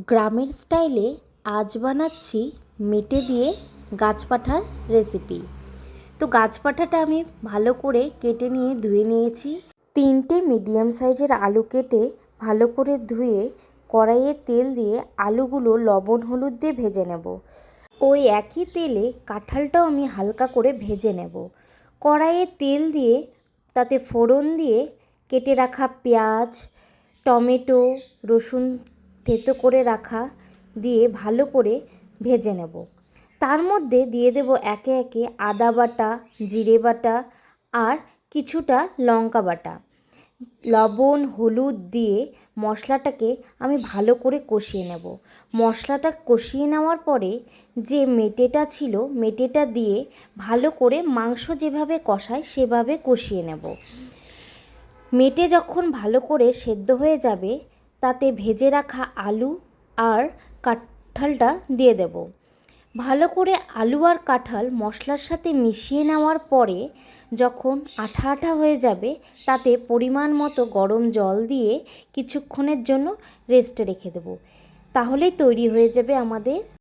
গ্রামের স্টাইলে আজ বানাচ্ছি মেটে দিয়ে গাছপাঠার রেসিপি। তো গাছপাঠাটা আমি ভালো করে কেটে নিয়ে ধুয়ে নিয়েছি। 3টে মিডিয়াম সাইজের আলু কেটে ভালো করে ধুয়ে কড়াইয়ে তেল দিয়ে আলুগুলো লবণ হলুদ দিয়ে ভেজে নেব। ওই একই তেলে কাঁঠালটাও আমি হালকা করে ভেজে নেব। কড়াইয়ে তেল দিয়ে তাতে ফোড়ন দিয়ে কেটে রাখা পেঁয়াজ, টমেটো, রসুন থেতো করে রাখা দিয়ে ভালো করে ভেজে নেব। তার মধ্যে দিয়ে দেব একে একে আদা বাটা, জিরে বাটা আর কিছুটা লঙ্কা বাটা। লবণ হলুদ দিয়ে মশলাটাকে আমি ভালো করে কষিয়ে নেব। মশলাটা কষিয়ে নেওয়ার পরে যে মেটেটা ছিল মেটেটা দিয়ে ভালো করে মাংস যেভাবে কষায় সেভাবে কষিয়ে নেব। মেটে যখন ভালো করে সেদ্ধ হয়ে যাবে তাতে ভেজে রাখা আলু আর কাঁঠালটা দিয়ে দেব। ভালো করে আলু আর কাঁঠাল মশলার সাথে মিশিয়ে নেওয়ার পরে যখন আঠা আঠা হয়ে যাবে তাতে পরিমাণ মতো গরম জল দিয়ে কিছুক্ষণের জন্য রেস্টে রেখে দেব। তাহলেই তৈরি হয়ে যাবে আমাদের